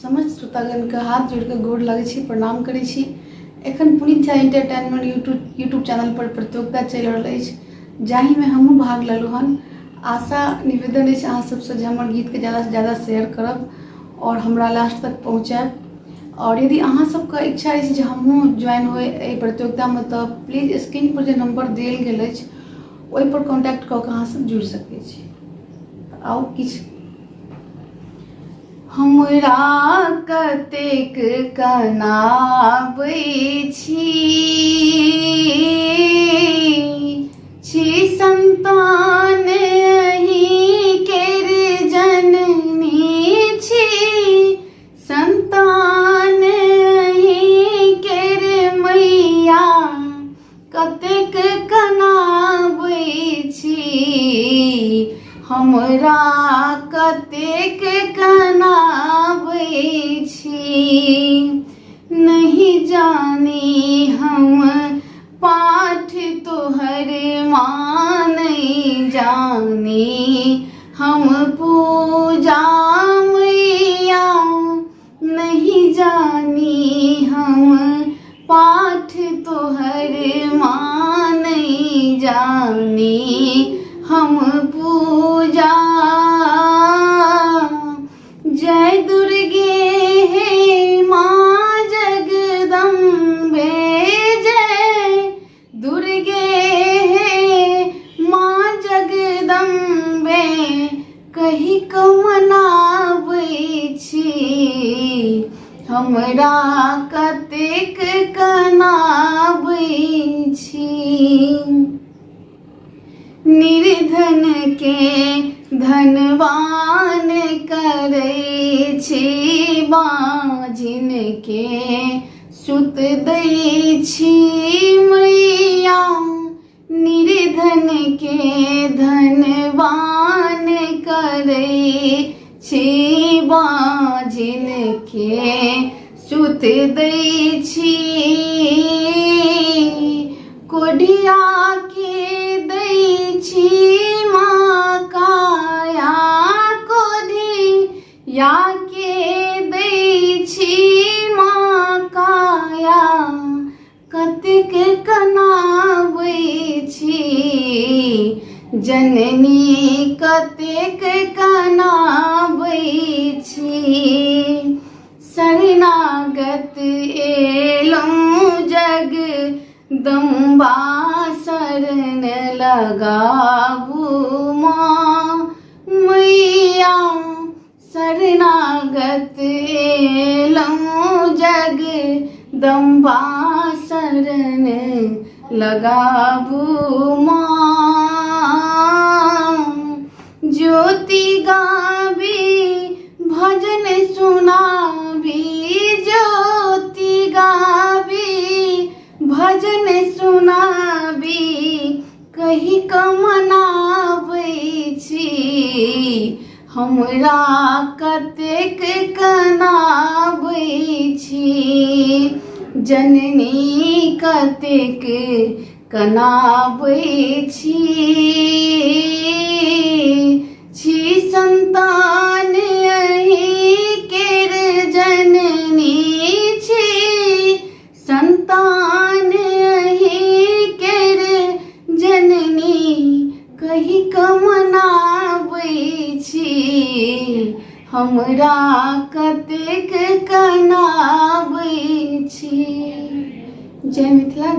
समस्त श्रोतागण के हाथ जोड़ के गोर लगै छी, प्रणाम करै छी। एखन Puneet Jha entertainment YouTube channel पर प्रतियोगिता चलि रहल अछि, जाहि में हमहूँ भाग लेलहुँ हन। आशा निवेदन अछि अहाँ सबसे जे हमर गीत के ज़्यादा से ज़्यादा शेयर करब और हमरा लास्ट तक पहुँचाएब। और यदि अहाँ सबके इच्छा अछि जे हमहूँ ज्वाइन होय एहि प्रतियोगिता में, तो प्लीज स्क्रीन पर जे नंबर देल गेल अछि ओहि पर कॉन्टैक्ट कऽ के अहाँ सब जुड़ि सकै छी। आओ किछु हमरा कतेक कनाबै छी संतान अहीं केर जननी छी, संतान अहीं केर मैया कतेक कनाबै छी, हमरा कतेक कनाबै छी। नहीं जानी हम पाठ तोहर माँ, नहीं जानी हम पूजा मैया, नहीं जानी हम पाठ तोहर माँ, नहीं जानी हम पूजा। जय दुर्गे हे माँ जगदम्बे, जय दुर्गे हे माँ जगदम्बे कहि कऽ मनाबै छी, हमरा कतेक कनाबै छी। निर्धन के धनवान करै छी, बाँझिन के सुत दै छी मैया, निर्धन के धनवान करै छी, बाँझिन के सुत दै छी। कोढ़िया के दै छी माँ काया, कोढ़िया के दै छी माँ काया कतेक कनाबै छी, जननी कतेक कनाबै छी। शरणागत एलहुँ जगदम्बा, शरण लगाबू माँ मैया, शरणागत एलहुँ जगदम्बा, शरण लगाबू माँ। ज्योति गाबी भजन सुनाबी, ज्योति गाबी भजन सुनाबी कहि कऽ मनाबै छी, हमरा कतेक कनाबै छी, जननी कतेक कनाबै छी संतान अहीं केर जननी छी, संतान अहीं केर जननी कहि कऽ मनाबै छी, हमरा कतेक कनाबै छी। जय मिथिला।